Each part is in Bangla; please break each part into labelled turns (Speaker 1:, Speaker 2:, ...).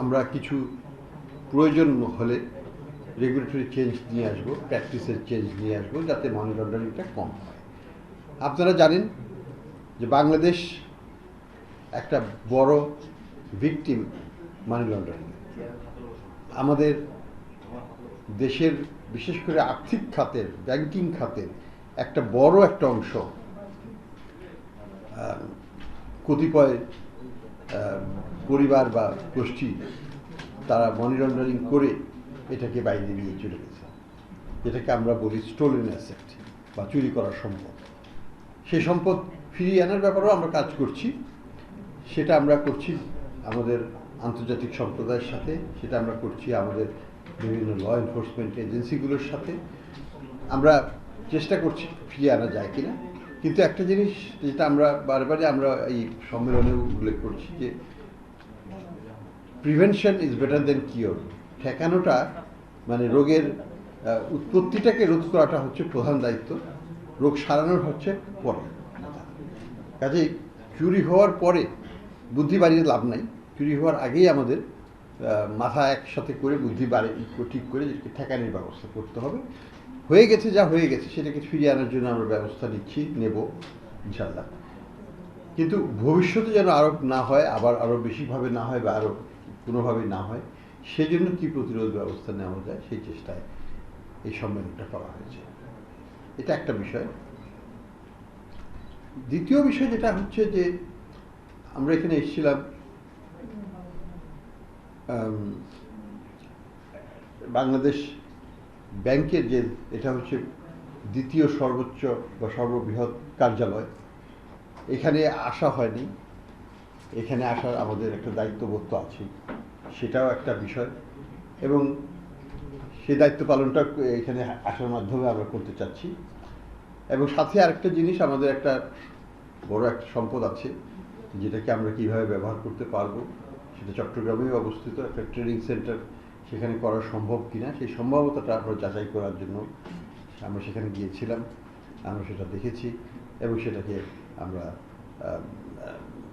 Speaker 1: আমরা কিছু প্রয়োজন হলে রেগুলেটরি চেঞ্জ নিয়ে আসবো, প্র্যাকটিসের চেঞ্জ নিয়ে আসবো, যাতে মানি লন্ডারিংটা কম হয়। আপনারা জানেন যে বাংলাদেশ একটা বড় ভিকটিম মানি লন্ডারিং। আমাদের দেশের বিশেষ করে আর্থিক খাতের, ব্যাংকিং খাতের একটা বড় একটা অংশ কতিপয় পরিবার বা গোষ্ঠী তারা মানি লন্ডারিং করে এটাকে বাইরে নিয়ে চলে গেছে, যেটাকে আমরা বলি স্টোলেন অ্যাসেট বা চুরি করার সম্পদ। সেই সম্পদ ফিরিয়ে আনার ব্যাপারেও আমরা কাজ করছি। সেটা আমরা করছি আমাদের আন্তর্জাতিক সম্প্রদায়ের সাথে, সেটা আমরা করছি আমাদের বিভিন্ন ল এনফোর্সমেন্ট এজেন্সিগুলোর সাথে। আমরা চেষ্টা করছি ফিরিয়ে আনা যায় কিনা। কিন্তু একটা জিনিস যেটা আমরা বারবারই আমরা এই সম্মেলনেও উল্লেখ করছি যে prevention is better than cure. ঠেকানোটা মানে রোগের উৎপত্তিটাকে রোধ করাটা হচ্ছে প্রধান দায়িত্ব, রোগ সারানোর হচ্ছে পরে। কাজেই চুরি হওয়ার পরে বুদ্ধি বাড়িয়ে লাভ নাই, চুরি হওয়ার আগেই আমাদের মাথা একসাথে করে বুদ্ধি বাড়ি ঠিক করে ঠেকানোর ব্যবস্থা করতে হবে। হয়ে গেছে যা হয়ে গেছে সেটাকে ফিরিয়ে আনার জন্য আমরা ব্যবস্থা নিচ্ছি, নেব ইনশাল্লাহ। কিন্তু ভবিষ্যতে যেন আরও না হয়, আবার আরও বেশিভাবে না হয় বা আরও কোনোভাবেই না হয়, সেজন্য কী প্রতিরোধ ব্যবস্থা নেওয়া যায় সেই চেষ্টায় এই সম্মেলনটা করা হয়েছে। এটা একটা বিষয়। দ্বিতীয় বিষয় যেটা হচ্ছে যে আমরা এখানে এসেছিলাম বাংলাদেশ ব্যাংকের যে এটা হচ্ছে দ্বিতীয় সর্বোচ্চ বা সর্ববৃহৎ কার্যালয়, এখানে আসা হয়নি। এখানে আসার আমাদের একটা দায়িত্ববোধ তো আছে, সেটাও একটা বিষয়। এবং সেই দায়িত্ব পালনটা এখানে আসার মাধ্যমে আমরা করতে চাচ্ছি। এবং সাথে আরেকটা জিনিস, আমাদের একটা বড় একটা সম্পদ আছে যেটাকে আমরা কিভাবে ব্যবহার করতে পারবো, সেটা চট্টগ্রামেই অবস্থিত একটা ট্রেনিং সেন্টার, সেখানে করা সম্ভব কিনা সেই সম্ভাব্যতাটা আমরা যাচাই করার জন্য আমরা সেখানে গিয়েছিলাম। আমরা সেটা দেখেছি এবং সেটাকে আমরা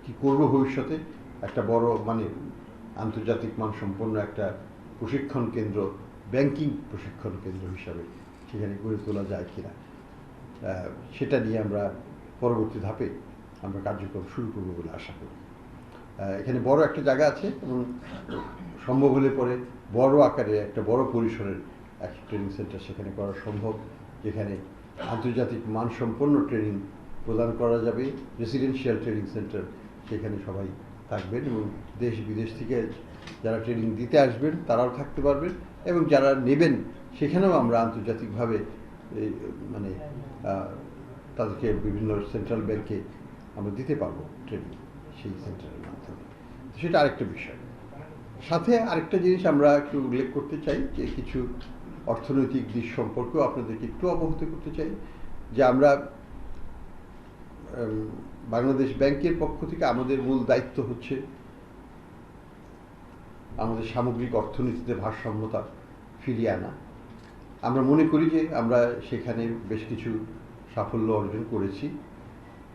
Speaker 1: কি করব ভবিষ্যতে একটা বড় মানে আন্তর্জাতিক মানসম্পন্ন একটা প্রশিক্ষণ কেন্দ্র, ব্যাংকিং প্রশিক্ষণ কেন্দ্র হিসাবে সেখানে গড়ে তোলা যায় কিনা, সেটা নিয়ে আমরা পরবর্তী ধাপে আমরা কার্যক্রম শুরু করব বলে আশা করি। এখানে বড় একটা জায়গা আছে এবং সম্ভব হলে পরে বড় আকারে একটা বড় পরিসরের একটা ট্রেনিং সেন্টার সেখানে করা সম্ভব, যেখানে আন্তর্জাতিক মানসম্পন্ন ট্রেনিং প্রদান করা যাবে। রেসিডেন্সিয়াল ট্রেনিং সেন্টার, সেখানে সবাই থাকবেন এবং দেশ বিদেশ থেকে যারা ট্রেনিং দিতে আসবেন তারাও থাকতে পারবেন এবং যারা নেবেন সেখানেও আমরা আন্তর্জাতিকভাবে মানে তাদেরকে বিভিন্ন সেন্ট্রাল ব্যাংকে আমরা দিতে পারবো ট্রেনিং সেই সেন্টারের মাধ্যমে। সেটা আরেকটা বিষয়। সাথে আরেকটা জিনিস আমরা একটু উল্লেখ করতে চাই যে কিছু অর্থনৈতিক দিক সম্পর্কেও আপনাদেরকে একটু অবগত করতে চাই যে আমরা বাংলাদেশ ব্যাংকের পক্ষ থেকে আমাদের মূল দায়িত্ব হচ্ছে আমাদের সামগ্রিক অর্থনীতিতে ভারসাম্যতা ফিরিয়ে আনা। আমরা মনে করি যে আমরা সেখানে বেশ কিছু সাফল্য অর্জন করেছি,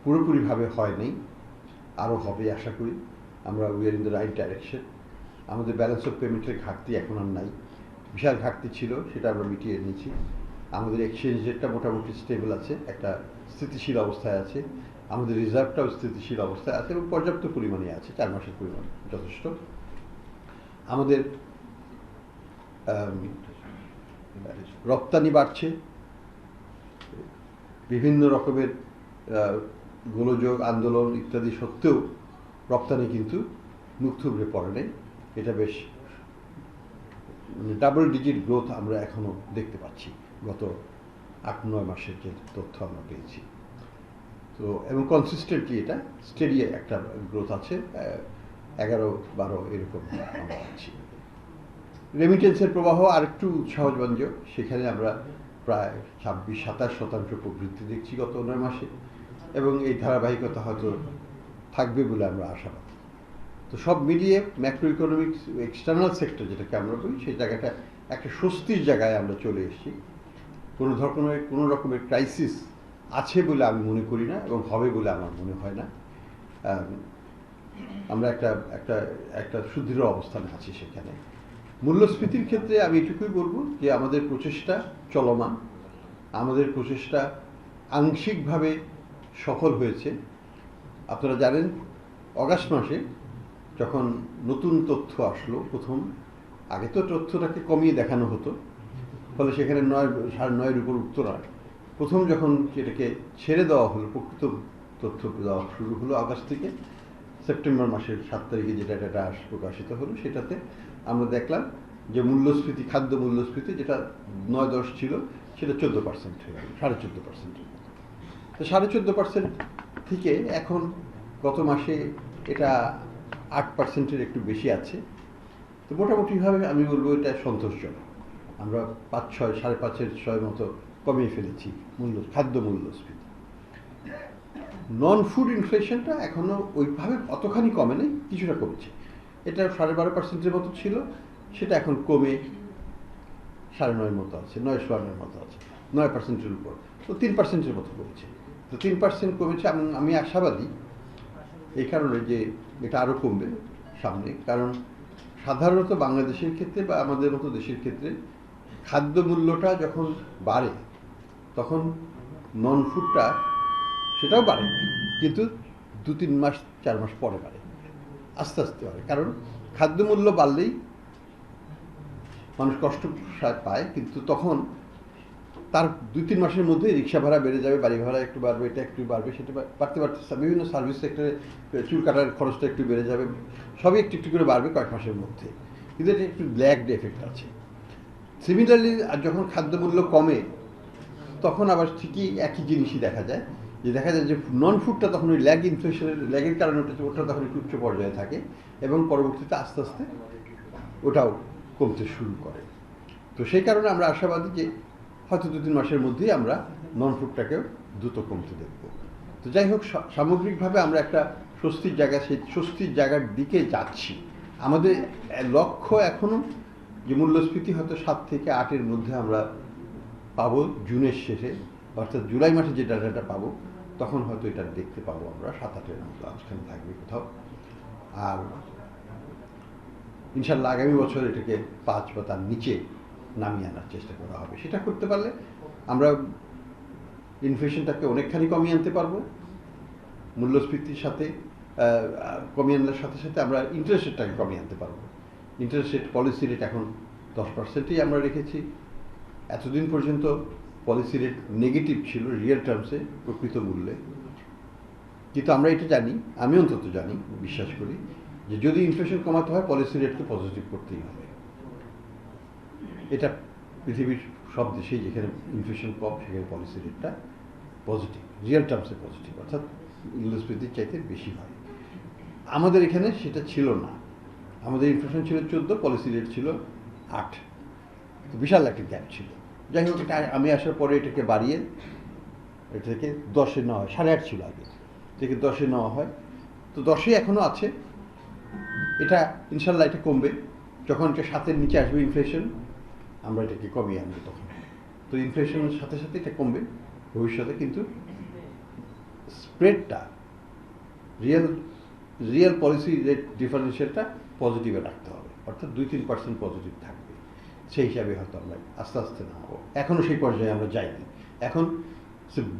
Speaker 1: পুরোপুরিভাবে হয়নি, আরও হবে আশা করি। আমরা we are in the right direction. আমাদের ব্যালেন্স অফ পেমেন্টের ঘাটতি এখন আর নাই, বিশাল ঘাটতি ছিল, সেটা আমরা মিটিয়ে নিয়েছি। আমাদের এক্সচেঞ্জ রেটটা মোটামুটি স্টেবল আছে, একটা স্থিতিশীল অবস্থায় আছে। আমাদের রিজার্ভটাও স্থিতিশীল অবস্থায় আছে এবং পর্যাপ্ত পরিমাণে আছে, 4 মাসের পরিমাণ যথেষ্ট। আমাদের রপ্তানি বাড়ছে, বিভিন্ন রকমের গোলযোগ আন্দোলন ইত্যাদি সত্ত্বেও রপ্তানি কিন্তু মুখ থুবড়ে পড়ে নেই। এটা বেশ ডাবল ডিজিট গ্রোথ আমরা এখনও দেখতে পাচ্ছি গত 8-9 মাসের যে তথ্য আমরা পেয়েছি। তো এবং কনসিস্টেন্টলি এটা স্টেডি একটা গ্রোথ আছে, 11-12 এরকম আমরা পাচ্ছি। রেমিটেন্সের প্রবাহ আরেকটু উৎসাহব্যঞ্জক, সেখানে আমরা প্রায় 26-27% প্রবৃদ্ধি দেখছি গত 9 মাসে এবং এই ধারাবাহিকতা হয়তো থাকবে বলে আমরা আশাবাদী। তো সব মিলিয়ে ম্যাক্রো ইকোনমিক এক্সটার্নাল সেক্টর যেটাকে আমরা বলি, সেই জায়গাটা একটা স্বস্তির জায়গায় আমরা চলে এসেছি। কোনো রকমের ক্রাইসিস আছে বলে আমি মনে করি না এবং হবে বলে আমার মনে হয় না। আমরা একটা একটা একটা সুদৃঢ় অবস্থানে আছি সেখানে। মূল্যস্ফীতির ক্ষেত্রে আমি এটুকুই বলবো যে আমাদের প্রচেষ্টা চলমান, আমাদের প্রচেষ্টা আংশিকভাবে সফল হয়েছে। আপনারা জানেন অগাস্ট মাসে যখন নতুন তথ্য আসলো প্রথম, আগে তো তথ্যটাকে কমিয়ে দেখানো হতো, ফলে সেখানে 9.5-এর উপর উঠতো না। প্রথম যখন এটাকে ছেড়ে দেওয়া হলো, প্রকৃত তথ্য দেওয়া শুরু হলো আগস্ট থেকে, সেপ্টেম্বর মাসের 7 তারিখে যেটা ডেটা প্রকাশিত হলো, সেটাতে আমরা দেখলাম যে মূল্যস্ফীতি, খাদ্য মূল্যস্ফীতি যেটা 9-10 ছিল সেটা 14% হয়ে গেল, 14.5%। তো 14.5% থেকে এখন গত মাসে এটা 8%-এর একটু বেশি আছে। তো মোটামুটিভাবে আমি বলবো এটা সন্তোষজনক। আমরা 5-6, 5.5-6 মতো কমিয়ে ফেলেছি খাদ্য মূল্যস্ফীতি। নন ফুড ইনফ্লেশনটা এখনো ওইভাবে অতখানি কমে নেই, কিছুটা কমেছে। এটা 12.5%-এর মতো ছিল, সেটা এখন কমে 9.5-এর মতো আছে, 9.5-এর মতো আছে, 9%-এর উপর। তো 3%-এর মতো কমেছে। তো 3% কমেছে। আমি আশাবাদী এই কারণে যে এটা আরও কমবে সামনে, কারণ সাধারণত বাংলাদেশের ক্ষেত্রে বা আমাদের মতো দেশের ক্ষেত্রে খাদ্য মূল্যটা যখন বাড়ে তখন নন ফুডটা সেটাও বাড়ে, কিন্তু 2-3 মাস 4 মাস পরে বাড়ে, আস্তে আস্তে বাড়ে। কারণ খাদ্য মূল্য বাড়লেই মানুষ কষ্ট পায়, কিন্তু তখন তার 2-3 মাসের মধ্যে রিক্সা ভাড়া বেড়ে যাবে, বাড়ি ভাড়া একটু বাড়বে, এটা একটু বাড়বে, সেটা বাড়তে বাড়তে বিভিন্ন সার্ভিস সেক্টরে চুল কাটার খরচটা একটু বেড়ে যাবে, সবই একটু একটু করে বাড়বে কয়েক মাসের মধ্যে, কিন্তু এটা একটু ল্যাগড এফেক্ট আছে। সিমিলারলি যখন খাদ্যমূল্য কমে তখন আবার ঠিকই একই জিনিসই দেখা যায়, যে নন ফুডটা তখন ওই ল্যাগের কারণে ওটা তখন একটু উচ্চ পর্যায়ে থাকে এবং পরবর্তীতে আস্তে আস্তে ওটাও কমতে শুরু করে। তো সেই কারণে আমরা আশাবাদী যে হয়তো 2-3 মাসের মধ্যেই আমরা নন ফুডটাকেও দ্রুত কমতে দেখব। তো যাই হোক, সামগ্রিকভাবে আমরা একটা সেই স্বস্তির জায়গার দিকে যাচ্ছি। আমাদের লক্ষ্য এখনো যে মূল্যস্ফীতি হয়তো 7 থেকে 8-এর মধ্যে আমরা পাবো জুনের শেষে, অর্থাৎ জুলাই মাসে যে ডাটাটা পাবো তখন হয়তো এটা দেখতে পাবো আমরা 7-8-এর মতো আজখানে থাকবে কোথাও। আর ইনশাল্লাহ আগামী বছর এটাকে 5 বা তার নিচে নামিয়ে আনার চেষ্টা করা হবে। সেটা করতে পারলে আমরা ইনফ্লেশনটাকে অনেকখানি কমিয়ে আনতে পারবো, মূল্যস্ফীতির সাথে কমিয়ে আনার সাথে সাথে আমরা ইন্টারেস্ট রেটটাকে কমিয়ে আনতে পারবো। ইন্টারেস্ট রেট, পলিসি রেট এখন 10%-ই আমরা রেখেছি। এতদিন পর্যন্ত পলিসি রেট নেগেটিভ ছিল রিয়েল টার্মসে, প্রকৃত মূল্যে। কিন্তু আমরা এটা জানি, আমি অন্তত জানি, বিশ্বাস করি যে যদি ইনফ্লেশন কমাতে হয় পলিসি রেটকে পজিটিভ করতেই হবে। এটা পৃথিবীর সব দেশেই যেখানে ইনফ্লেশন কম সেখানে পলিসি রেটটা পজিটিভ, রিয়েল টার্মসে পজিটিভ, অর্থাৎ মূল্যস্ফীতির চাইতে বেশি হয়। আমাদের এখানে সেটা ছিল না। আমাদের ইনফ্লেশন ছিল 14, পলিসি রেট ছিল 8, তো বিশাল একটা গ্যাপ ছিল। যাই হোক, এটা আমি আসার পরে এটাকে বাড়িয়ে এটাকে 10-এ নেওয়া হয়, 8.5 ছিল আগে, থেকে 10-এ নেওয়া হয়। তো 10-এ এখনও আছে। এটা ইনশাল্লাহ এটা কমবে যখন এটা 7-এর নিচে আসবে ইনফ্লেশন, আমরা এটাকে কমিয়ে আনবো তখন। তো ইনফ্লেশনের সাথে সাথে এটা কমবে ভবিষ্যতে, কিন্তু স্প্রেডটা রিয়েল পলিসি রেট ডিফারেন্সিয়ালটা পজিটিভে রাখতে হবে, অর্থাৎ 2-3% পজিটিভ থাকবে। সেই হিসাবে হয়তো আমরা আস্তে আস্তে নামবো। এখনও সেই পর্যায়ে আমরা যাইনি। এখন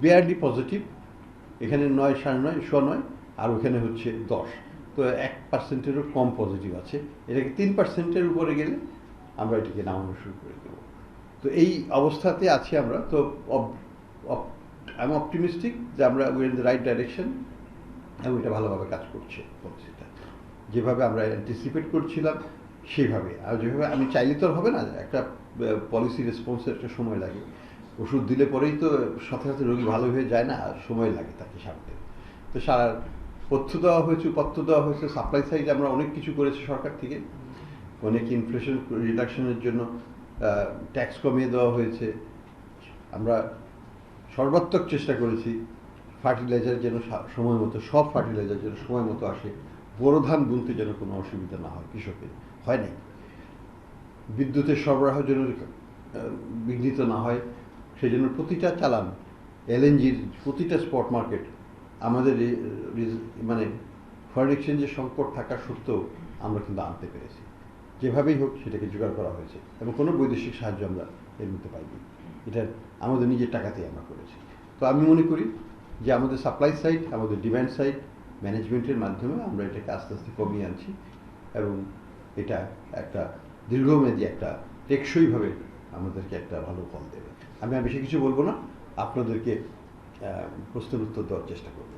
Speaker 1: বিয়ারলি পজিটিভ, এখানে 9, 9.5, 9.5, আর ওখানে হচ্ছে 10, তো 1%-এরও কম পজিটিভ আছে। এটাকে 3%-এর উপরে গেলে আমরা এটাকে নামানো শুরু করে দেবো। তো এই অবস্থাতে আছি আমরা। তো আমি অপটিমিস্টিক যে আমরা we in the right direction এবং এটা ভালোভাবে কাজ করছে পলিসিটা, যেভাবে আমরা অ্যান্টিসিপেট করছিলাম সেইভাবে। আর যেভাবে আমি চাইলে তো হবে না, একটা পলিসি রেসপন্সের একটা সময় লাগে। ওষুধ দিলে পরেই তো সাথে সাথে রোগী ভালো হয়ে যায় না, আর সময় লাগে তাকে সারতে। তো সারা পথ্য দেওয়া হয়েছে, উপাত্ত দেওয়া হয়েছে, সাপ্লাই সাইডে আমরা অনেক কিছু করেছি সরকার থেকে। অনেক ইনফ্লেশন রিডাকশনের জন্য ট্যাক্স কমিয়ে দেওয়া হয়েছে। আমরা সর্বাত্মক চেষ্টা করেছি ফার্টিলাইজার যেন সময় মতো, সব ফার্টিলাইজার যেন সময় মতো আসে, বোরো ধান বুনতে যেন কোনো অসুবিধা না হয় কৃষকের, হয় নাই। বিদ্যুতের সরবরাহ যেন বিঘ্নিত না হয়, সেই জন্য প্রতিটা চালান, এলএনজির প্রতিটা স্পট মার্কেট আমাদের মানে ফরেন এক্সচেঞ্জের সংকট থাকা সত্ত্বেও আমরা কিন্তু আনতে পেরেছি, যেভাবেই হোক সেটাকে জোগাড় করা হয়েছে এবং কোনো বৈদেশিক সাহায্য আমরা এর মধ্যে পাইনি, এটা আমাদের নিজের টাকাতেই আমরা করেছি। তো আমি মনে করি যে আমাদের সাপ্লাই সাইড, আমাদের ডিমান্ড সাইড ম্যানেজমেন্টের মাধ্যমে আমরা এটাকে আস্তে আস্তে কমিয়ে আনছি এবং এটা একটা দীর্ঘমেয়াদী একটা টেকসইভাবে আমাদেরকে একটা ভালো ফল দেবে। আমি আর বেশি কিছু বলবো না, আপনাদেরকে প্রশ্নের উত্তর দেওয়ার চেষ্টা করবো।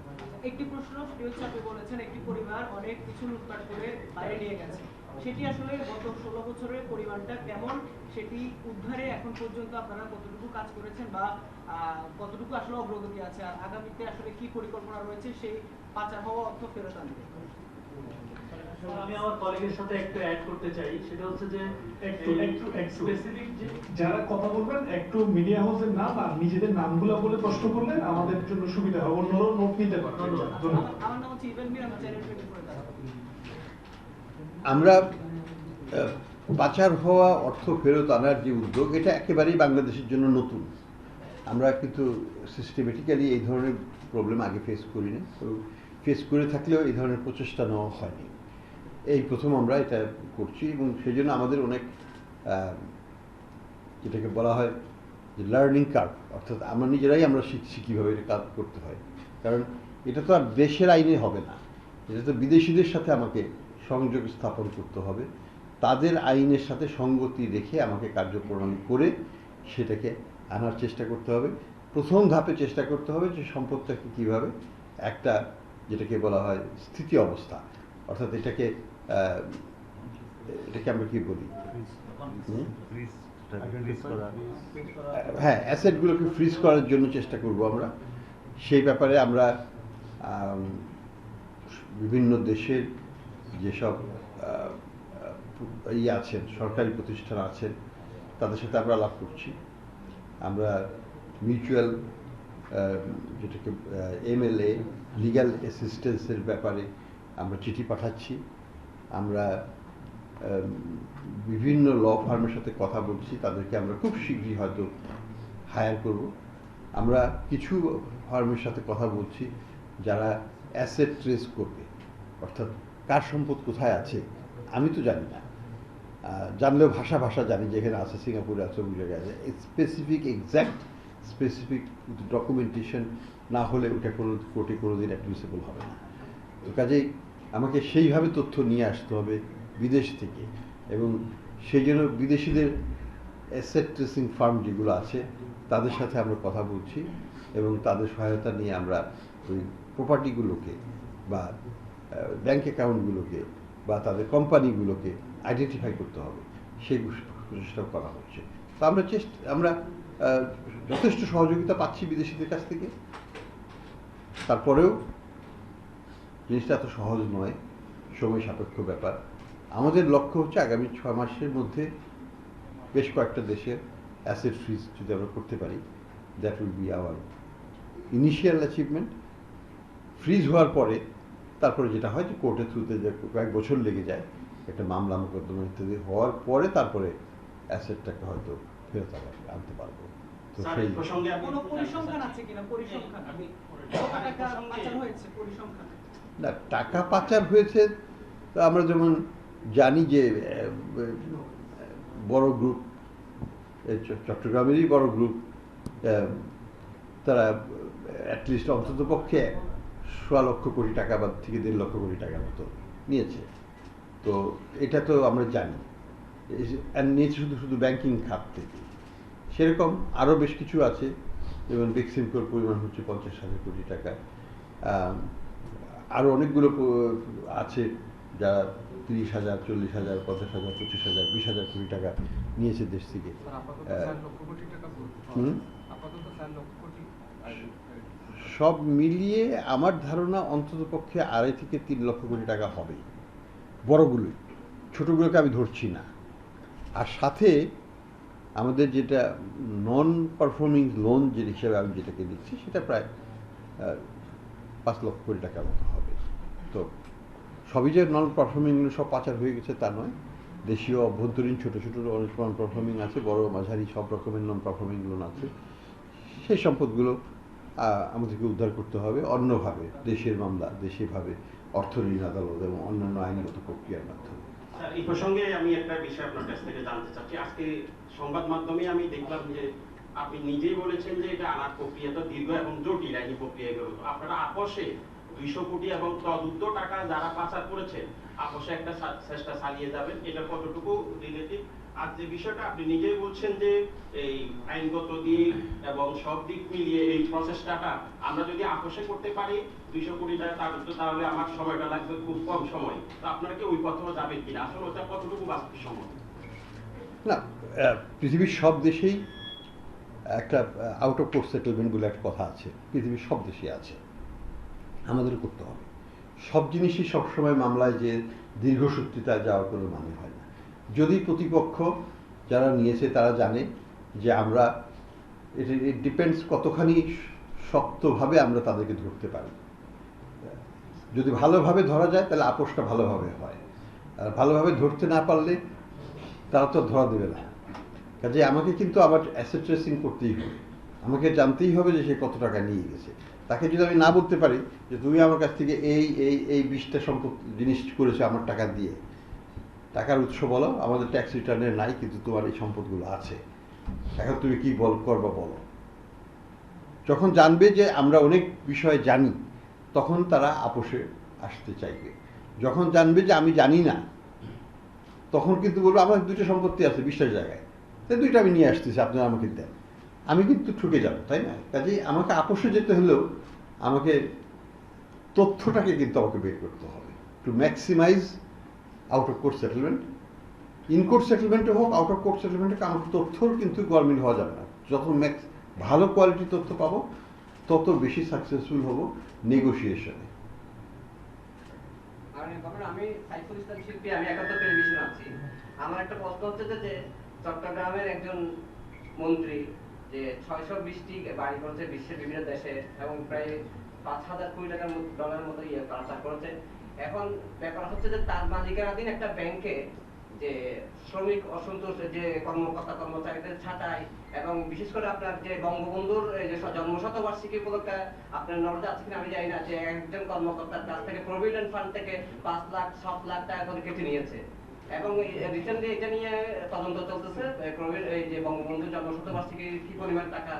Speaker 2: একটি প্রশ্ন, সেটি হচ্ছে আপনি বলেছেন একটি পরিবার অনেক কিছু লুটপাট করে বাইরে নিয়ে গেছে, সেটি আসলে গত 16 বছরের পরিমাণটা কেমন, সেটি উদ্ধারে এখন পর্যন্ত আপনারা কতটুকু কাজ করেছেন বা কতটুকু আসলে অগ্রগতি আছে, আর আগামীতে আসলে কি পরিকল্পনা রয়েছে সেই পাচার হওয়া অর্থ ফেরত আনতে?
Speaker 3: আমি আমার কলিগের সাথে একটু অ্যাড করতে চাই, সেটা হচ্ছে যে একটু স্পেসিফিক
Speaker 4: যারা কথা বলবেন একটু মিডিয়া হাউসের নাম আর নিজেদের নামগুলো বলে প্রশ্ন করলে আমাদের জন্য সুবিধা হবে, অন্যরাও নোট নিতে পারবে।
Speaker 2: আমার নাম হচ্ছে ইভেন মির, আমি চ্যানেল থেকে করে থাকি।
Speaker 1: আমরা পাচার হওয়া অর্থ ফেরত আনার যে উদ্যোগ, এটা একেবারেই বাংলাদেশের জন্য নতুন। আমরা কিন্তু সিস্টেমেটিক্যালি এই ধরনের প্রবলেম আগে ফেস করিনি, এবং ফেস করে থাকলেও এই ধরনের প্রচেষ্টা নেওয়া হয়নি। এই প্রথম আমরা এটা করছি এবং সেই জন্য আমাদের অনেক যেটাকে বলা হয় যে লার্নিং কার্ভ, অর্থাৎ আমরা নিজেরাই আমরা শিখছি কীভাবে এটা কাজ করতে হয়। কারণ এটা তো আর দেশের আইনে হবে না, এটা তো বিদেশিদের সাথে আমাকে সংযোগ স্থাপন করতে হবে, তাদের আইনের সাথে সঙ্গতি রেখে আমাকে কার্যপ্রণালী করে সেটাকে আনার চেষ্টা করতে হবে। প্রথম ধাপে চেষ্টা করতে হবে যে সম্পদটাকে কীভাবে একটা, যেটাকে বলা হয় স্থিতি অবস্থা, অর্থাৎ এটাকে আমরা কি বলি, হ্যাঁ, অ্যাসেটগুলোকে ফ্রিজ করার জন্য চেষ্টা করব আমরা। সেই ব্যাপারে আমরা বিভিন্ন দেশের যেসব আছেন, সরকারি প্রতিষ্ঠান আছেন, তাদের সাথে আমরা আলাপ করছি। আমরা মিউচুয়াল যেটাকে MLA লিগ্যাল অ্যাসিস্ট্যান্সের ব্যাপারে আমরা চিঠি পাঠাচ্ছি। আমরা বিভিন্ন ল ফার্মের সাথে কথা বলছি, তাদেরকে আমরা খুব শীঘ্রই হয়তো হায়ার করব। আমরা কিছু ফার্মের সাথে কথা বলছি যারা অ্যাসেট ট্রেস করবে, অর্থাৎ কার সম্পদ কোথায় আছে আমি তো জানি না, জানলেও ভাষা জানি যে এখানে আছে, সিঙ্গাপুরে আছে, ওই জায়গায় আছে, স্পেসিফিক ডকুমেন্টেশন না হলে ওটা কোর্টে কোনোদিন অ্যাডমিসেবল হবে না। তো কাজেই আমাকে সেইভাবে তথ্য নিয়ে আসতে হবে বিদেশ থেকে, এবং সেই জন্য বিদেশিদের অ্যাসেট ট্রেসিং ফার্ম যেগুলো আছে তাদের সাথে আমরা কথা বলছি এবং তাদের সহায়তা নিয়ে আমরা ওই প্রপার্টিগুলোকে বা ব্যাংক অ্যাকাউন্টগুলোকে বা তাদের কোম্পানিগুলোকে আইডেন্টিফাই করতে হবে, সেই প্রচেষ্টাও করা হচ্ছে। তো আমরা যথেষ্ট সহযোগিতা পাচ্ছি বিদেশিদের কাছ থেকে। তারপরেও জিনিসটা এত সহজ নয়, সময় সাপেক্ষ ব্যাপার। আমাদের লক্ষ্য হচ্ছে আগামী 6 মাসের মধ্যে বেশ কয়েকটা দেশের অ্যাসেট ফ্রিজ যদি আমরা করতে পারি, that will be hour initial achievement. Fridge হওয়ার পরে তারপরে যেটা হয় যে কোর্টের থ্রুতে যে কয়েক বছর লেগে যায়, একটা মামলা মোকদ্দমা ইত্যাদি হওয়ার পরে তারপরে অ্যাসেটটাকে হয়তো ফেরত আনতে পারবো। তো সেই
Speaker 3: প্রসঙ্গে
Speaker 2: কোনো পরিসংখ্যান আছে কিনা, পরিসংখ্যান আমি কত টাকা পাচার হয়েছে, পরিসংখ্যান?
Speaker 1: না, টাকা পাচার হয়েছে আমরা যেমন জানি যে বড় গ্রুপ, চট্টগ্রামেরই বড় গ্রুপ, তারা অ্যাটলিস্ট অন্তত পক্ষে 1.25 লক্ষ কোটি টাকা বা থেকে 1.5 লক্ষ কোটি টাকার মতো নিয়েছে। তো এটা তো আমরা জানি, নিয়েছে শুধু ব্যাংকিং খাত থেকে। সেরকম আরও বেশ কিছু আছে, যেমন বেক্সিমকোর পরিমাণ হচ্ছে 50,000 কোটি টাকা। আরও অনেকগুলো আছে যারা 30,000, 40,000, 50,000, 25,000, 20,000 কোটি টাকা নিয়েছে দেশ থেকে। সব মিলিয়ে আমার ধারণা অন্তত পক্ষে 2.5 থেকে 3 লক্ষ কোটি টাকা হবে, বড়গুলোই, ছোটগুলোকে আমি ধরছি না। আর সাথে আমাদের যেটা নন পারফর্মিং লোন যে হিসাবে আমি যেটাকে দিচ্ছি, সেটা প্রায় 5 লক্ষ কোটি টাকার মতো হবে। তো সবই যে নন পারফর্মিং সব পাচার হয়ে গেছে তা নয়, দেশীয় অভ্যন্তরীণ ছোটো অনেক নন পারফর্মিং আছে, বড় মাঝারি সব রকমের নন পারফর্মিং লোন আছে। সেই সম্পদগুলো আমাদেরকে উদ্ধার করতে হবে অন্যভাবে, দেশের মামলা দেশেভাবে অর্থ ঋণ আদালত এবং অন্যান্য আইনগত প্রক্রিয়ার মাধ্যমে।
Speaker 5: স্যার, এই প্রসঙ্গে আমি একটা বিষয় আপনার কাছ থেকে জানতে চাচ্ছি। আজকে সংবাদ মাধ্যমে আমি দেখলাম যে আপনি নিজেই বলেছেন যে এটা আনার প্রক্রিয়াটা দীর্ঘ এবং জটিল আইনি প্রক্রিয়াগুলো। আপনারা আপোষে 200 কোটি এবং তদুর্ধ্ব টাকা যারা পাচার করেছেন আপোষে একটা চেষ্টা চালিয়ে যাবেন, এটা কতটুকু রিলেটিভ? আর যে বিষয়টা আপনি নিজেই বলছেন যে এই আইনগত দিক এবং সব দিক মিলিয়ে এই প্রচেষ্টাটা আমরা যদি আপোষে করতে পারি 200 কোটি টাকা তাহলে আমার সময়টা লাগবে খুব কম সময়। তো আপনারা কি ওই পথেও যাবেন কিনা? আসলে ওটা কতটুকু বাস্তবসম্মত?
Speaker 1: না, পৃথিবীর সব দেশেই একটা আউট অফ কোর্ট সেটেলমেন্ট বলে একটা কথা আছে, পৃথিবীর সব দেশেই আছে, আমাদের করতে হবে। সব জিনিসই সবসময় মামলায় যে দীর্ঘসূত্রিতায় যাওয়ার কোনো মানে হয় না। যদি প্রতিপক্ষ যারা নিয়েছে তারা জানে যে আমরা ইট ডিপেন্ডস কতখানি শক্তভাবে আমরা তাদেরকে ধরতে পারি। যদি ভালোভাবে ধরা যায় তাহলে আপোষটা ভালোভাবে হয়, আর ভালোভাবে ধরতে না পারলে তারা তো ধরা দেবে না। কাজে আমাকে কিন্তু আবার অ্যাসেট ট্রেসিং করতেই হবে, আমাকে জানতেই হবে যে সে কত টাকা নিয়ে গেছে। তাকে যদি আমি না বলতে পারি যে তুমি আমার কাছ থেকে এই 20টা জিনিস করেছো আমার টাকা দিয়ে, টাকার উৎস বলো, আমাদের ট্যাক্স রিটার্নে নাই কিন্তু তোমার এই সম্পদগুলো আছে, এখন তুমি কি করবা বলো। যখন জানবে যে আমরা অনেক বিষয় জানি তখন তারা আপোষে আসতে চাইবে। যখন জানবে যে আমি জানি না তখন কিন্তু বলবো আমার 2টা সম্পত্তি আছে 20টার জায়গায়, তাই 2টা আমি নিয়ে আসতেছি, আপনারা আমাকে দেন, আমি কিন্তু ঠকে যাব, তাই না? কাজেই আমাকে আপোষে যেতে হলেও আমাকে তথ্যটাকে কিন্তু আমাকে বের করতে হবে to maximize out of court settlement. In court সেটেলমেন্টে হোক আউট অফ কোর্ট সেটেলমেন্টে আমার তথ্যর কিন্তু গরমিল হওয়া যাবে না। যত ভালো কোয়ালিটির তথ্য পাবো তত বেশি সাকসেসফুল হব নেগোসিয়েশনে।
Speaker 6: আমি সাইফুল ইসলাম শিল্পী, আমি 71 টেলিভিশন আছি। আমার একটা প্রশ্ন হচ্ছে যে চট্টগ্রামের একজন মন্ত্রী যে 620টি বাড়ি করেছে বিশ্বের বিভিন্ন দেশে এবং প্রায় 5000 কোটি ডলারের মতো পাচার করেছে। এখন ব্যাপার হচ্ছে যে তার মালিকানাধীন একটা ব্যাংকে যে শ্রমিক অসন্তোষ, যে কর্মকর্তা কর্মচারীদের ছাঁটাই এবং বিশেষ করে আপনার যে বঙ্গবন্ধুর যে জন্মশতবার্ষিকী উপলক্ষে আপনার নজরে আছে কিনা আমি জানি না, যে একজন কর্মকর্তার কাছ থেকে প্রভিডেন্ট ফান্ড থেকে 5 লাখ 7 লাখ টাকা করে কেটে নিয়েছে এবং রিসেন্টলি এটা নিয়ে তদন্ত চলতেছে। এই যে বঙ্গবন্ধুর জন্মশতবার্ষিকী কি পরিমাণ টাকা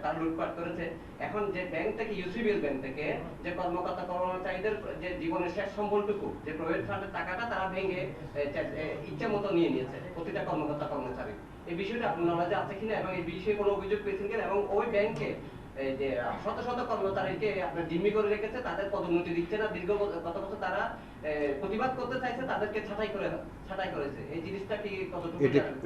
Speaker 6: তারা লুটপাট করেছে। এখন যে ব্যাংক থেকে ইউসিবিএল ব্যাংক থেকে যে কর্মকর্তা কর্মচারীদের যে জীবনের শেষ সম্বলটুকু যে প্রভিডেন্ট ফান্ডের টাকাটা তারা ভেঙে ইচ্ছা মতো নিয়ে নিয়েছে প্রতিটা কর্মকর্তা কর্মচারী। এই বিষয়টা আপনার নলেজে আছে কিনা এবং এই বিষয়ে কোনো অভিযোগ পেয়েছেন কিনা, এবং ওই ব্যাংকে যে শত শত কর্মচারীকে আপনার জিম্মি করে রেখেছে, তাদের পদোন্নতি দিচ্ছে না, দীর্ঘ গত বছর তারা প্রতিবাদ করতে চাইছে, তাদেরকে ছাঁটাই করেছে। এই জিনিসটা কি কতটুকু?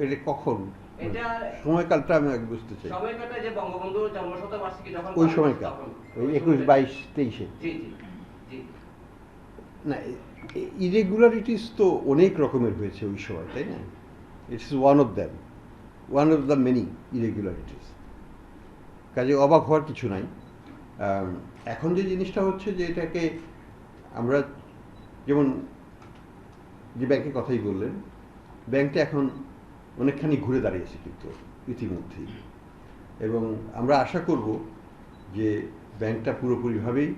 Speaker 1: এটা কখন,
Speaker 6: এটা
Speaker 1: সময়কালটা আমি আগে বুঝতে চাই।
Speaker 6: সময়কালটা যে বঙ্গবন্ধুর জন্মশতবার্ষিকী যখন
Speaker 1: ওই সময়কাল ওই 21, 22, 23-এ।
Speaker 6: জি জি জি।
Speaker 1: না, ইরেগুলারিটিস তো অনেক রকমের হয়েছে ওই সময়, তাই না? It's one of the many irregularities. কাজে অবাক হওয়ার কিছু নাই। এখন যে জিনিসটা হচ্ছে যে এটাকে আমরা যেমন যে ব্যাংকের কথাই বললেন, ব্যাংকটা এখন অনেকখানি ঘুরে দাঁড়িয়েছে কিন্তু ইতিমধ্যেই, এবং আমরা আশা করব যে ব্যাংকটা পুরোপুরিভাবেই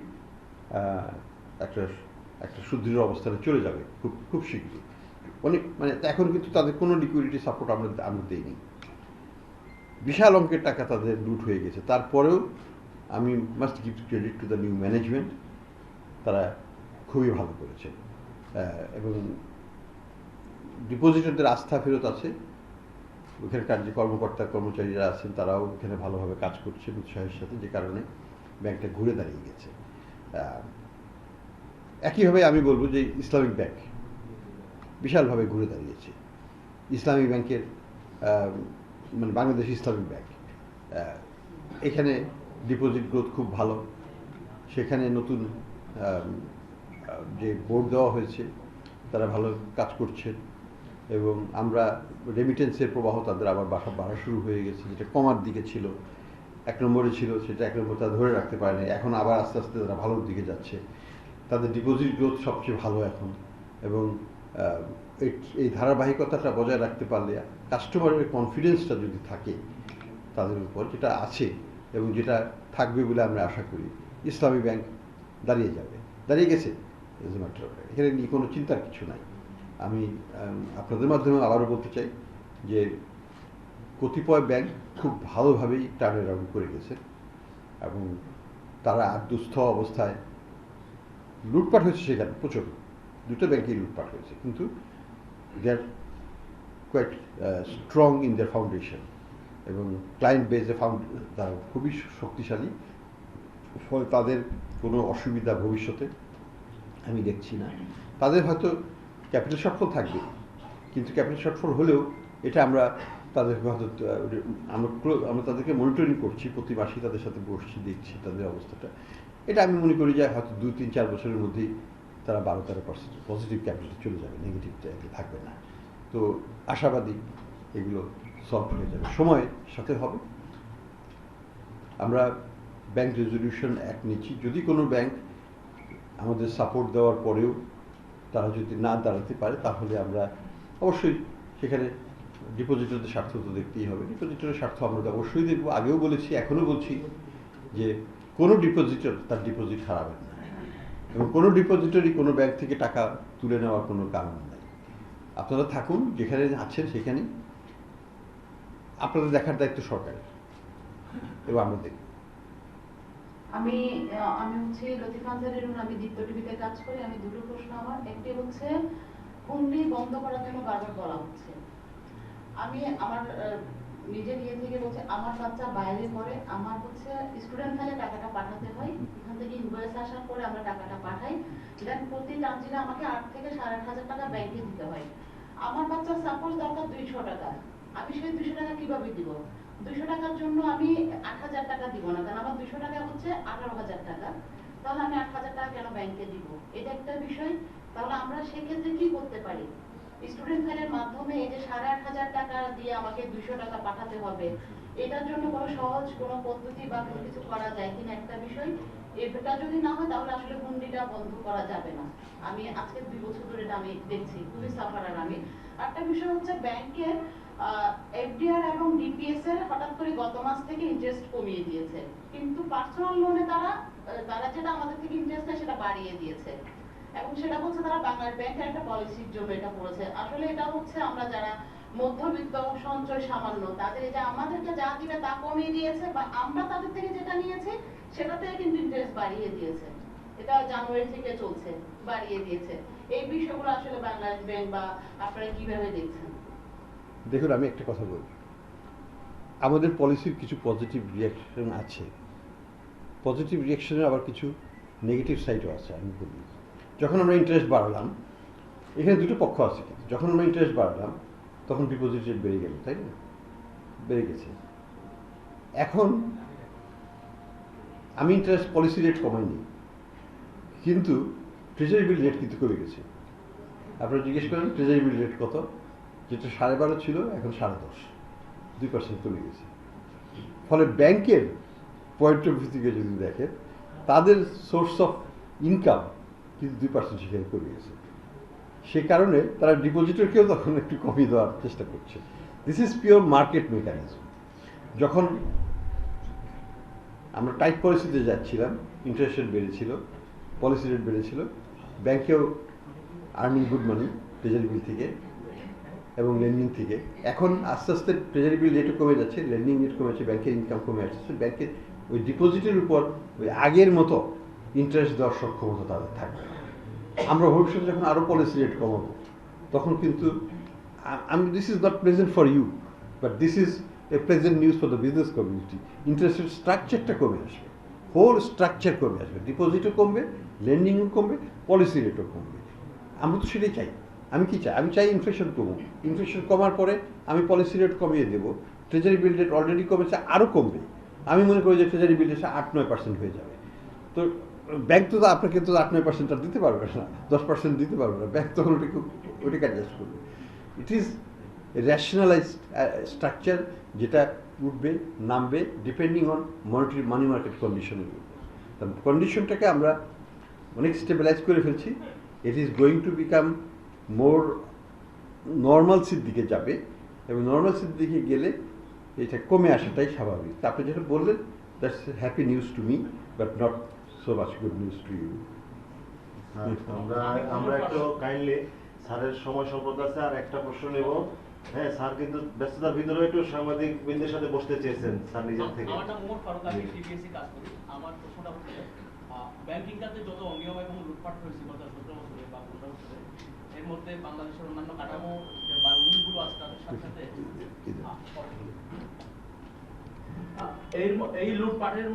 Speaker 1: একটা সুদৃঢ় অবস্থানে চলে যাবে খুব শীঘ্রই। অনেক এখন কিন্তু তাদের কোনো লিকুইডিটি সাপোর্ট আমরা দেইনি, বিশাল অঙ্কের টাকা তাদের লুট হয়ে গেছে। তারপরেও আমি must give credit to the new management, তারা খুবই ভালো করেছে এবং ডিপোজিটরদের আস্থা ফেরত আছে। ওখানকার যে কর্মকর্তা কর্মচারীরা আছেন তারাও এখানে ভালোভাবে কাজ করছেন উৎসাহের সাথে, যে কারণে ব্যাংকটা ঘুরে দাঁড়িয়ে গেছে। একইভাবে আমি বলবো যে ইসলামিক ব্যাংক বিশালভাবে ঘুরে দাঁড়িয়েছে। ইসলামিক ব্যাংকের বাংলাদেশ ইসলামিক ব্যাংক, এখানে ডিপোজিট গ্রোথ খুব ভালো। সেখানে নতুন যে বোর্ড দেওয়া হয়েছে তারা ভালো কাজ করছেন এবং আমরা রেমিটেন্সের প্রবাহ তাদের আবার বাড়া শুরু হয়ে গেছে। যেটা কমার দিকে ছিল, 1 নম্বরে ছিল, সেটা 1 নম্বর তারা ধরে রাখতে পারেনি, এখন আবার আস্তে আস্তে তারা ভালোর দিকে যাচ্ছে। তাদের ডিপোজিট গ্রোথ সবচেয়ে ভালো এখন, এবং এই ধারাবাহিকতাটা বজায় রাখতে পারলে কাস্টমারের কনফিডেন্সটা যদি থাকে তাদের উপর, যেটা আছে এবং যেটা থাকবে বলে আমরা আশা করি, ইসলামী ব্যাংক দাঁড়িয়ে গেছে। As a matter of fact. এখানে নিয়ে কোনো চিন্তার কিছু নাই। আমি আপনাদের মাধ্যমে আবারও বলতে চাই যে কতিপয় ব্যাংক খুব ভালোভাবেই টার্ন অ্যারাউন্ড করে গেছে এবং তারা দুস্থ অবস্থায় লুটপাট হয়েছে, সেখানে প্রচুর দুটো ব্যাংকেই লুটপাট হয়েছে, কিন্তু they are quite strong in their foundation এবং ক্লায়েন্ট বেসে তারা খুবই শক্তিশালী, ফলে তাদের কোনো অসুবিধা ভবিষ্যতে আমি দেখছি না। তাদের হয়তো ক্যাপিটাল শর্টফল থাকবে, কিন্তু ক্যাপিটাল শর্টফল হলেও এটা আমরা তাদেরকে হয়তো আমরা তাদেরকে মনিটরিং করছি, প্রতি মাসেই তাদের সাথে বসছি, দেখছি তাদের অবস্থাটা। এটা আমি মনে করি যে হয়তো 2-3-4 বছরের মধ্যেই তারা 12-13% পজিটিভ ক্যাপিটালে চলে যাবে, নেগেটিভ থাকবে না। তো আশাবাদী এগুলো সলভ হয়ে যাবে, সময়ের সাথে হবে। আমরা ব্যাংক রেজলিউশন অ্যাক্ট নিচ্ছি, যদি কোনো ব্যাংক আমাদের সাপোর্ট দেওয়ার পরেও তারা যদি না দাঁড়াতে পারে তাহলে আমরা অবশ্যই সেখানে ডিপোজিটরদের স্বার্থ তো দেখতেই হবে। ডিপোজিটরের স্বার্থ আমরা অবশ্যই দেখব, আগেও বলেছি এখনও বলছি যে কোনো ডিপোজিটর তার ডিপোজিট হারাবেন না এবং কোনো ডিপোজিটরই কোনো ব্যাংক থেকে টাকা তুলে নেওয়ার কোনো কারণ নাই। আপনারা থাকুন যেখানে আছেন সেখানেই, আপনাদের দেখার দায়িত্ব সরকারের এবং আমরা দেখব।
Speaker 7: আমি হচ্ছে লতিফা আনসারের, আমি দীপ্ত টিভিতে কাজ করি। আমি দুটো প্রশ্ন আমার, একটি হচ্ছে হুন্ডি বন্ধ করার জন্য বারবার বলা হচ্ছে। আমি আমার নিজের ইয়ে থেকে বলছি, আমার বাচ্চা বাইরে পড়ে, আমার হচ্ছে স্টুডেন্ট ফাইলে টাকাটা পাঠাতে হয়, এখান থেকে ইনভয়েস আসার পরে আমরা টাকাটা পাঠাই, দেন প্রতি ট্রানজিটে আমাকে 8 থেকে 8,500 টাকা ব্যাংকে দিতে হয়। আমার বাচ্চা সাপোজ দরকার 200 টাকা, আমি সেই 200 টাকা কিভাবে দিব? 200 টাকার জন্য আমি 8,000 টাকা দিব না, কারণ আমার 200 টাকা হচ্ছে 18,000 টাকা, তাহলে আমি 8,000 টাকা কেন ব্যাংকে দিব? এটা একটা বিষয়। তাহলে আমরা সেক্ষেত্রে কি করতে পারি? স্টুডেন্ট ফাইলের মাধ্যমে এই যে 8,500 টাকা দিয়ে আমাকে 200 টাকা পাঠাতে হবে, এটার জন্য কোনো সহজ কোনো পদ্ধতি বা কোনো কিছু করা যায় কিনা একটা বিষয়। এটা যদি না হয় তাহলে আসলে হুন্ডিটা বন্ধ করা যাবে না। আমি আজকে 2 বছর ধরে এটা আমি দেখছি, খুবই সাফারার আমি। একটা বিষয় হচ্ছে ব্যাংকের এফডিআর এবং ডিপিএস এর হঠাৎ করে গত মাস থেকে ইন্টারেস্ট কমিয়ে দিয়েছে, কিন্তু পার্সোনাল লোনে তারা যেটা আমাদের থেকে ইন্টারেস্ট নেয় সেটা বাড়িয়ে দিয়েছে এবং সেটা হচ্ছে তারা বাংলাদেশ ব্যাংকের একটা পলিসির জন্য এটা করেছে। আসলে এটা হচ্ছে আমরা যারা মধ্যবিত্ত সঞ্চয় সামান্য, তাদের এই যে আমাদেরকে যা দিবে তা কমিয়ে দিয়েছে, বা আমরা তাদের থেকে যেটা নিয়েছি সেটাতে কিন্তু ইন্টারেস্ট বাড়িয়ে দিয়েছে। এটা জানুয়ারি থেকে চলছে, বাড়িয়ে দিয়েছে। এই বিষয়গুলো আসলে বাংলাদেশ ব্যাংক বা আপনারা কিভাবে দেখছেন?
Speaker 1: দেখুন, আমি একটা কথা বলি, আমাদের পলিসির কিছু পজিটিভ রিয়াকশন আছে, পজিটিভ রিয়াকশনের আবার কিছু নেগেটিভ সাইডও আছে। আমি বলি, যখন আমরা ইন্টারেস্ট বাড়ালাম, এখানে দুটো পক্ষ আছে, কিন্তু যখন আমরা ইন্টারেস্ট বাড়ালাম তখন ডিপোজিট রেট বেড়ে গেল, তাই না? বেড়ে গেছে। এখন আমি ইন্টারেস্ট পলিসি রেট কমাইনি, কিন্তু ট্রেজারি বিল রেট কিন্তু কমে গেছে। আপনারা জিজ্ঞেস করেন ট্রেজারি বিল রেট কত, যেটা 12.5 ছিল এখন 10.5, 2% কমে গেছে। ফলে ব্যাংকের পয়েন্ট অফ ভিউ থেকে যদি দেখেন, তাদের সোর্স অফ ইনকাম কিন্তু 2% সেখানে কমে গেছে। সে কারণে তারা ডিপোজিটরকেও তখন একটু কমিয়ে দেওয়ার চেষ্টা করছে। This is pure market mechanism. যখন আমরা টাইট পলিসিতে যাচ্ছিলাম, ইন্টারেস্ট রেট বেড়েছিল, পলিসি রেট বেড়েছিল, ব্যাংকেও earning good money treasury bill থেকে এবং লেন্ডিং থেকে। এখন আস্তে আস্তে ট্রেজারি বিল রেটও কমে যাচ্ছে, লেন্ডিং রেট কমেছে, ব্যাংকের ইনকাম কমে আসছে। ব্যাংকের ওই ডিপোজিটের উপর ওই আগের মতো ইন্টারেস্ট দেওয়ার সক্ষমতা তাদের থাকবে। আমরা ভবিষ্যতে যখন আরও পলিসি রেট কমাবো তখন কিন্তু this is not present for you, but this is a present news for the business community. ইন্টারেস্টের স্ট্রাকচারটা কমে আসবে, হোল স্ট্রাকচার কমে আসবে, ডিপোজিটও কমবে, লেন্ডিংও কমবে, পলিসি রেটও কমবে। আমরা তো সেটাই চাই। আমি কি চাই? আমি চাই ইনফ্লেশন কমুক। ইনফ্লেশন কমার পরে আমি পলিসি রেট কমিয়ে দেবো, ট্রেজারি বিল রেট অলরেডি কমেছে, আরও কমবে। আমি মনে করি যে ট্রেজারি বিল রেট 8-9% হয়ে যাবে। তো ব্যাংক তো আপনাকে তো 8-9% দিতে পারবে না, 10% দিতে পারবে না। ব্যাংক তখন ওটাকে অ্যাডজাস্ট করবে। ইট ইজ রেশনালাইজড স্ট্রাকচার, যেটা উঠবে নামবে ডিপেন্ডিং অন মানি মার্কেট কন্ডিশনের উপর। কন্ডিশনটাকে আমরা অনেক স্টেবিলাইজ করে ফেলছি। It is going to become more নর্মালসির দিকে যাবে এবং নর্মালসির দিকে গেলে এটা কমে আসাটাই স্বাভাবিক। আপনি যেটা বললেন, that's happy news to me, but not so much good news to you.
Speaker 8: হ্যাঁ, আমরা একটু কাইন্ডলি স্যারের সময় স্বল্পতা আছে, আর একটা প্রশ্ন নেব। হ্যাঁ, স্যার কিন্তু ব্যস্ততার ভিতরে একটু সাংবাদিক বৃন্দের সাথে বসতে চেয়েছেন স্যার নিজের থেকে।
Speaker 9: আমার নাম মোহাম্মদ ফারুক, আমি টিপিএসসি কাজ করি। আমার প্রশ্নটা হচ্ছে ব্যাংকিং খাতে যত অনিয়ম এবং লুটপাট হয়েছে গত 17 বছরে বা 15 বছরে, এর মধ্যে বাংলাদেশের অন্যান্য কাঠামো বা রুলগুলো আছে তাদের সাথে সাথে এই লুটপাটের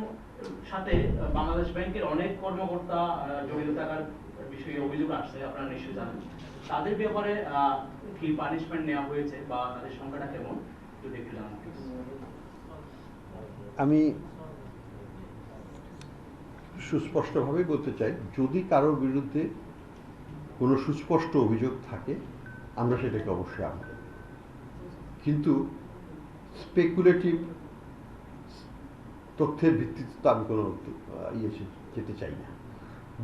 Speaker 9: সাথে বাংলাদেশ ব্যাংকের অনেক কর্মকর্তা জড়িত থাকার বিষয়ে অভিযোগ আসছে, আপনারা নিশ্চয়ই জানেন। তাদের ব্যাপারে কি পানিশমেন্ট নেওয়া হয়েছে বা তাদের সংখ্যাটা কেমন, যদি একটু জানান।
Speaker 1: আমি সুস্পষ্টভাবে বলতে চাই, যদি কারোর বিরুদ্ধে কোনো সুস্পষ্ট অভিযোগ থাকে আমরা সেটাকে অবশ্যই আনব, কিন্তু স্পেকুলেটিভ তথ্যের ভিত্তিতে তো আমি কোনো যেতে চাই না।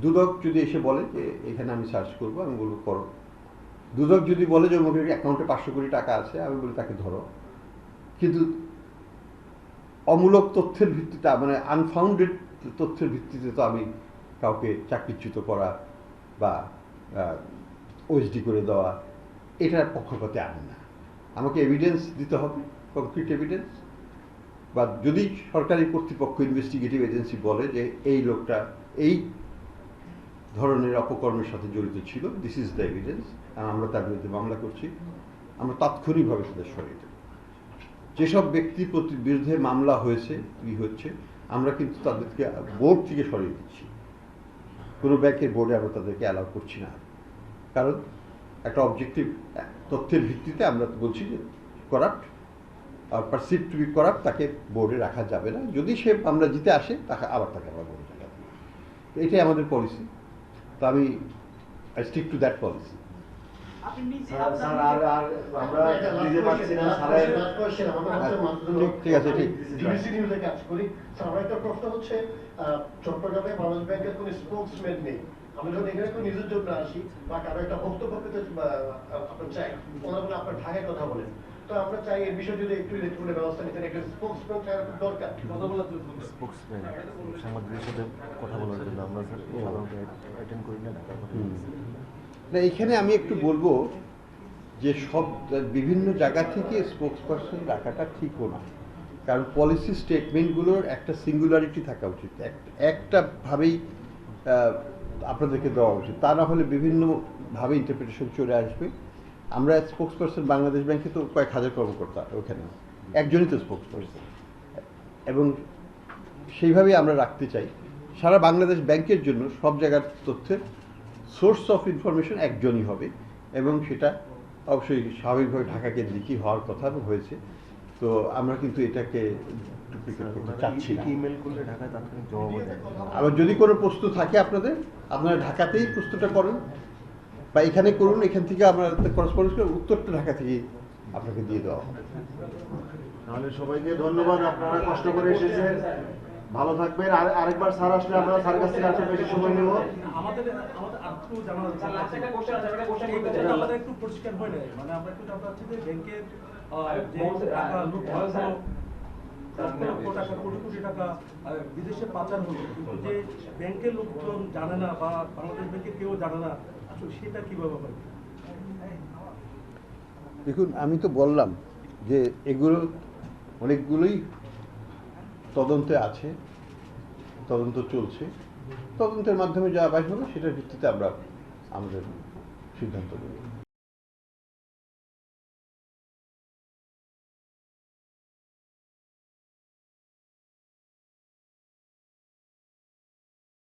Speaker 1: দুদক যদি এসে বলে যে এখানে আমি সার্চ করবো, আমি বলবো করো। দুদক যদি বলে যে অমুকের অ্যাকাউন্টে 500 কোটি টাকা আছে, আমি বলি তাকে ধরো। কিন্তু অমূলক তথ্যের ভিত্তিতে, মানে আনফাউন্ডেড তথ্যের ভিত্তিতে তো আমি কাউকে চাকরিচ্যুত করা বা ওএসডি করে দেওয়া, এটার পক্ষপাতে আনি না। আমাকে এভিডেন্স দিতে হবে, কংক্রিট এভিডেন্স, বা যদি সরকারি কর্তৃপক্ষ ইনভেস্টিগেটিভ এজেন্সি বলে যে এই লোকটা এই ধরনের অপকর্মের সাথে জড়িত ছিল, দিস ইজ দ্য এভিডেন্স, আর আমরা তার বিরুদ্ধে মামলা করছি, আমরা তাৎক্ষণিকভাবে তাদের সরিয়ে দেব। যেসব ব্যক্তির বিরুদ্ধে মামলা হয়েছে হচ্ছে, আমরা কিন্তু তাদেরকে বোর্ড থেকে সরিয়ে দিচ্ছি। কোনো ব্যাংকের বোর্ডে আমরা তাদেরকে অ্যালাউ করছি না, কারণ একটা অবজেক্টিভ তথ্যের ভিত্তিতে আমরা বলছি যে করাপ্ট আর পারসিভ টু বি করাপ্ট, তাকে বোর্ডে রাখা যাবে না। যদি সে আমরা জিতে আসে তাকে আবার বোর্ডে রাখা যাবে। এটাই আমাদের পলিসি, তো আমি I stick to that policy.
Speaker 2: আপনি নিজে
Speaker 8: স্যার আর আমরা দিতে পারছি না স্যারের।
Speaker 1: ঠিক আছে, ঠিক।
Speaker 10: ডিবিসি নিউজে কাজ করি। স্যার, আমার একটা প্রশ্ন হচ্ছে, চট্টগ্রামে বাংলাদেশ ব্যাংকের কোনো স্পোকসম্যান নেই। আমরা যখন এখানে কোনো নিউজের জন্য আসি বা কারো একটা বক্তব্য পেতে আপনার চাই, ওনারা বলে আপনার ঢাকায় কথা বলেন। তো আমরা চাই এই বিষয়ে যদি একটু ইলেকট্রনিক ব্যবস্থা নিতেন, একটা স্পোকসম্যান চাই খুব দরকার। কথা বলার জন্য
Speaker 8: স্পোকসম্যান সাংবাদিকদের সাথে কথা বলার জন্য আমরা সাধারণত অ্যাটেন্ড করি না।
Speaker 1: না, এখানে আমি একটু বলবো যে সব বিভিন্ন জায়গা থেকে স্পোকসপারসন রাখাটা ঠিকও না, কারণ পলিসি স্টেটমেন্টগুলোর একটা সিঙ্গুলারিটি থাকা উচিত, একটা ভাবেই আপনাদেরকে দেওয়া উচিত, তা না হলে বিভিন্নভাবে ইন্টারপ্রিটেশন চলে আসবে। আমরা স্পোকসপারসন বাংলাদেশ ব্যাংকে তো কয়েক হাজার কর্মকর্তা, ওখানে একজনই তো স্পোকসপারসন, এবং সেইভাবেই আমরা রাখতে চাই। সারা বাংলাদেশ ব্যাংকের জন্য সব জায়গার তথ্যের সোর্স অফ ইনফরমেশন একজনই হবে, এবং সেটা অবশ্যই স্বাভাবিকভাবে ঢাকা কেন্দ্রিকই হওয়ার কথা হয়েছে। তো আমরা কিন্তু এটাকে ডুপ্লিকেট করতে চাচ্ছি না।
Speaker 8: ইমেল করলে ঢাকায় তাৎক্ষণিক জবাব দেয়।
Speaker 1: আবার যদি কোনো প্রশ্ন থাকে আপনারা ঢাকাতেই প্রশ্নটা করেন বা এখানে করুন, এখান থেকে আমরা করসপন্ডেন্স করে উত্তরটা ঢাকা থেকেই আপনাকে দিয়ে দেওয়া হবে।
Speaker 8: তাহলে সবাইকে ধন্যবাদ, আপনারা কষ্ট করে এসেছেন, ভালো থাকবেন। আরেকবার স্যার আসলে আমরা স্যারের কাছ থেকে আরেকটু বেশি সময় নেব।
Speaker 3: আমাদের একটু জানা যাচ্ছে, আমাদের একটু পরিষ্কার হয় না, মানে আমরা একটু জানতে চাচ্ছি যে ব্যাংকের যে টাকা লুটপাট হলো, কোটি কোটি টাকা বিদেশে পাচার হলো, কিন্তু যে ব্যাংকের লোকজন জানে না বা বাংলাদেশ ব্যাংকের কেউ জানে না, আসলে সেটা কিভাবে হয়?
Speaker 1: দেখুন, আমি তো বললাম যে এগুলো অনেকগুলোই তদন্তে আছে, তদন্ত চলছে, তদন্তের মাধ্যমে যা বাইর হবে সেটার ভিত্তিতে আমরা আমাদের সিদ্ধান্ত নেব।